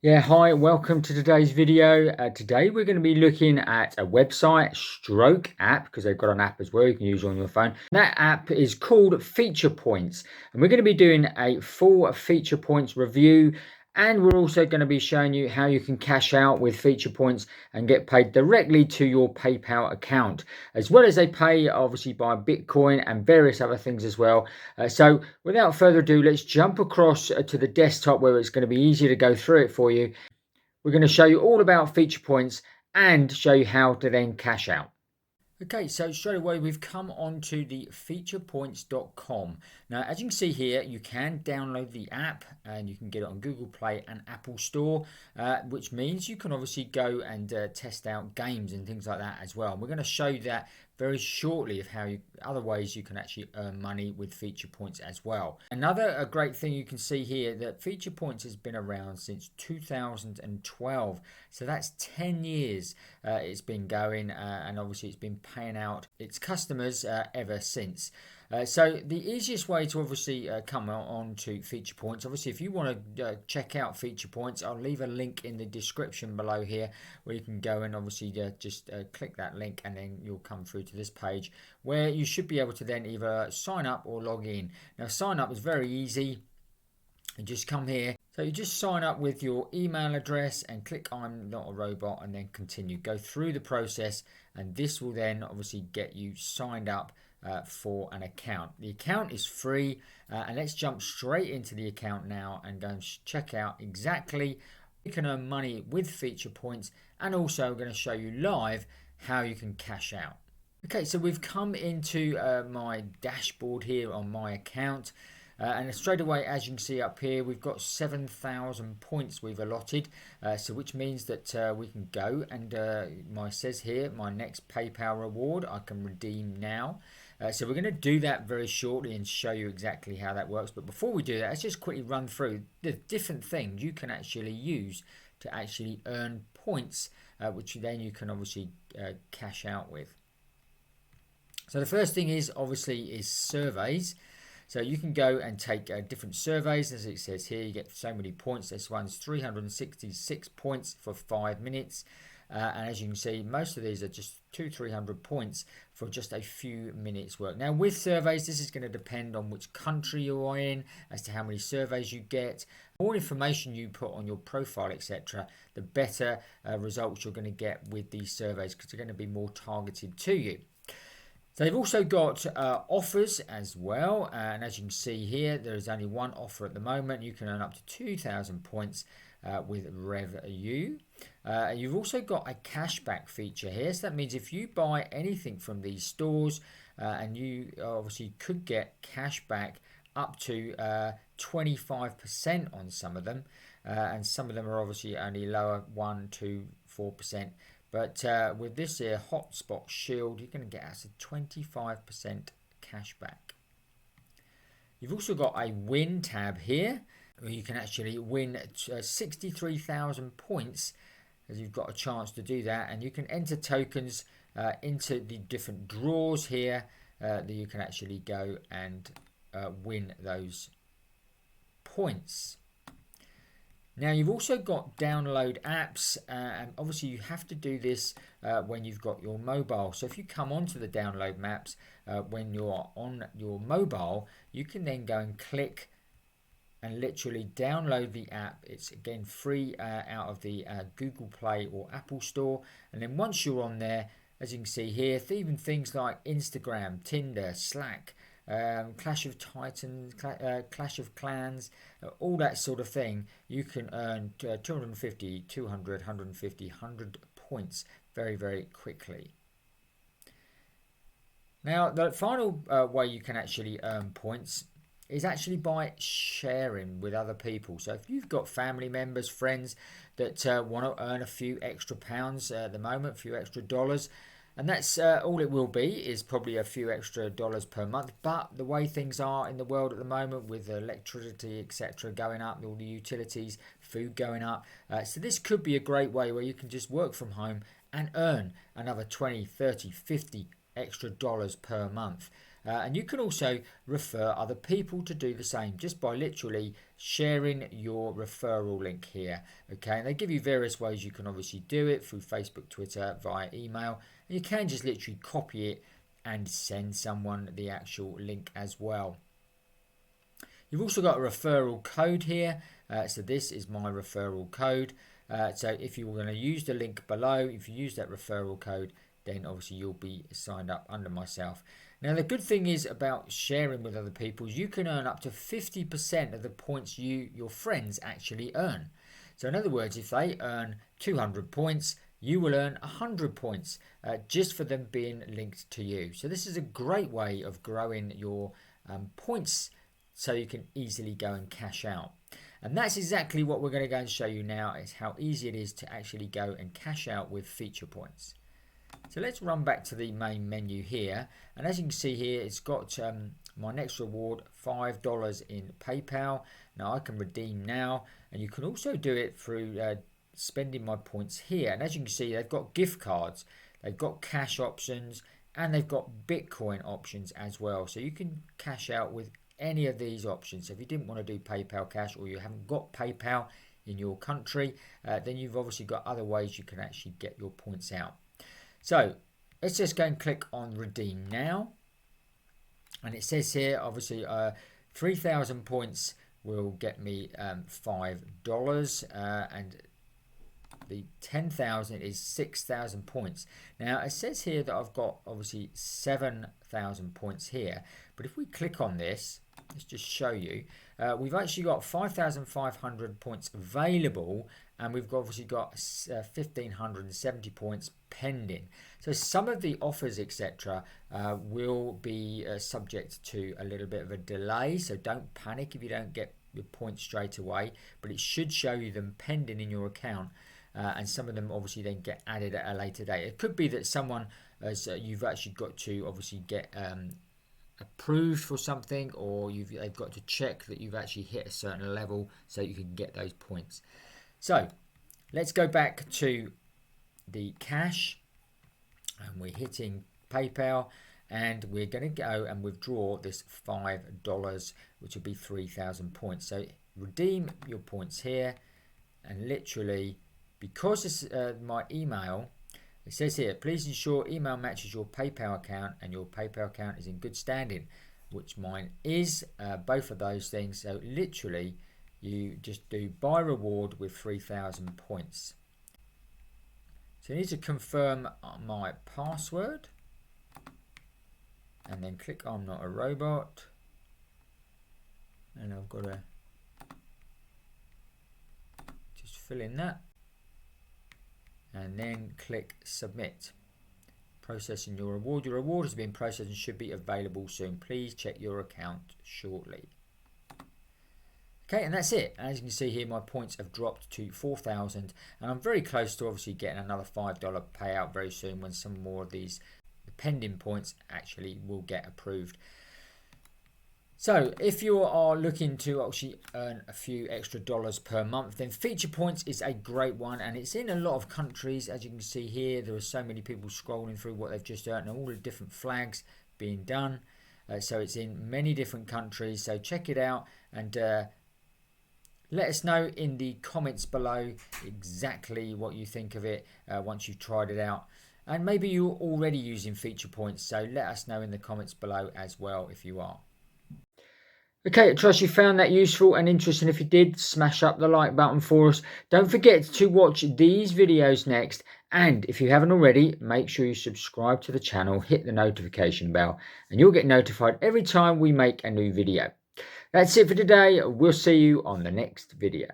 Yeah, hi, welcome to today's video. Today we're going to be looking at a website stroke app, because they've got an app as well you can use on your phone. That app is called FeaturePoints, and we're going to be doing a full FeaturePoints review, and we're also going to be showing you how you can cash out with FeaturePoints and get paid directly to your PayPal account, as well as they pay obviously by Bitcoin and various other things as well. So without further ado, let's jump across to the desktop where it's going to be easier to go through it for you. We're going to show you all about FeaturePoints and show you how to then cash out. Okay, so straight away we've come onto the featurepoints.com. Now, as you can see here, you can download the app and you can get it on Google Play and Apple Store, which means you can obviously go and test out games and things like that as well. And we're going to show you that very shortly of how other ways you can actually earn money with FeaturePoints as well. Another great thing you can see here, that FeaturePoints has been around since 2012, so that's 10 years it's been going, and obviously it's been paying out its customers ever since. So the easiest way to obviously come on to FeaturePoints, obviously if you want to check out FeaturePoints, I'll leave a link in the description below here where you can go and obviously just click that link, and then you'll come through to this page where you should be able to then either sign up or log in. Now, sign up is very easy. You just come here. So you just sign up with your email address and click I'm not a robot, and then continue. Go through the process, and this will then obviously get you signed up for an account. The account is free, and let's jump straight into the account now and go and check out exactly you can earn money with FeaturePoints, and also I'm going to show you live how you can cash out. Okay, so we've come into my dashboard here on my account. And straight away, as you can see up here, we've got 7,000 points we've allotted, so which means that we can go and says here my next PayPal reward I can redeem now. So we're going to do that very shortly and show you exactly how that works. But before we do that, let's just quickly run through the different things you can actually use to actually earn points, which then you can obviously cash out with. So the first thing is surveys. So you can go and take different surveys. As it says here, you get so many points. This one's 366 points for 5 minutes. And as you can see, most of these are just 200-300 points for just a few minutes work. Now, with surveys, this is going to depend on which country you are in as to how many surveys you get. The more information you put on your profile, etc., the better results you're going to get with these surveys, because they're going to be more targeted to you. So they've also got offers as well, and as you can see here, there is only one offer at the moment. You can earn up to 2,000 points with RevU. You've also got a cashback feature here, so that means if you buy anything from these stores, and you obviously could get cash back up to 25% on some of them, and some of them are obviously only lower, 1 to 4%. But with this here Hotspot Shield, you're going to get us a 25% cash back. You've also got a win tab here, where you can actually win 63,000 points, as you've got a chance to do that. And you can enter tokens into the different draws here that you can actually go and win those points. Now, you've also got download apps, and obviously you have to do this when you've got your mobile. So if you come onto the download maps when you're on your mobile, you can then go and click and literally download the app. It's again free out of the Google Play or Apple Store. And then once you're on there, as you can see here, even things like Instagram, Tinder, Slack, Clash of Titans, Clash of Clans, all that sort of thing, you can earn 250, 200, 150, 100 points very, very quickly. Now, the final way you can actually earn points is actually by sharing with other people. So if you've got family members, friends that want to earn a few extra pounds at the moment, a few extra dollars, and that's all it will be, is probably a few extra dollars per month. But the way things are in the world at the moment, with electricity, etc., going up, all the utilities, food going up, so this could be a great way where you can just work from home and earn another 20, 30, 50 extra dollars per month. And you can also refer other people to do the same just by literally sharing your referral link here. Okay, and they give you various ways you can obviously do it through Facebook, Twitter, via email. And you can just literally copy it and send someone the actual link as well. You've also got a referral code here. So this is my referral code. So if you're going to use the link below, if you use that referral code, then obviously you'll be signed up under myself. Now the good thing is about sharing with other people, you can earn up to 50% of the points your friends actually earn. So in other words, if they earn 200 points, you will earn 100 points just for them being linked to you. So this is a great way of growing your points so you can easily go and cash out. And that's exactly what we're going to go and show you now, is how easy it is to actually go and cash out with FeaturePoints. So let's run back to the main menu here, and as you can see here, it's got my next reward, $5 in PayPal. Now I can redeem now, and you can also do it through spending my points here. And as you can see, they've got gift cards, they've got cash options, and they've got Bitcoin options as well. So you can cash out with any of these options. So if you didn't want to do PayPal cash, or you haven't got PayPal in your country, then you've obviously got other ways you can actually get your points out. So let's just go and click on redeem now, and it says here obviously 3,000 points will get me $5, and the 10,000 is 6,000 points. Now it says here that I've got obviously 7,000 points here, but if we click on this, let's just show you, we've actually got 5,500 points available, and we've obviously got 1,570 points pending. So some of the offers, etc., will be subject to a little bit of a delay, so don't panic if you don't get your points straight away, but it should show you them pending in your account. And some of them obviously then get added at a later date. It could be that someone, you've actually got to obviously get approved for something, or they've got to check that you've actually hit a certain level so you can get those points. So let's go back to the cash, and we're hitting PayPal, and we're going to go and withdraw this $5, which will be 3,000 points. So redeem your points here, and literally, because it's my email, it says here, please ensure email matches your PayPal account and your PayPal account is in good standing, which mine is, both of those things. So literally you just do buy reward with 3,000 points. So I need to confirm my password, and then click I'm not a robot, and I've got to just fill in that, and then click submit. Processing your reward. Your reward has been processed and should be available soon. Please check your account shortly. Okay, and that's it. As you can see here, my points have dropped to 4,000, and I'm very close to obviously getting another $5 payout very soon when some more of these pending points actually will get approved. So if you are looking to actually earn a few extra dollars per month, then FeaturePoints is a great one, and it's in a lot of countries. As you can see here, there are so many people scrolling through what they've just earned and all the different flags being done. So it's in many different countries, so check it out, and let us know in the comments below exactly what you think of it once you've tried it out. And maybe you're already using FeaturePoints, so let us know in the comments below as well if you are. Okay, I trust you found that useful and interesting. If you did, smash up the like button for us. Don't forget to watch these videos next. And if you haven't already, make sure you subscribe to the channel, hit the notification bell, and you'll get notified every time we make a new video. That's it for today. We'll see you on the next video.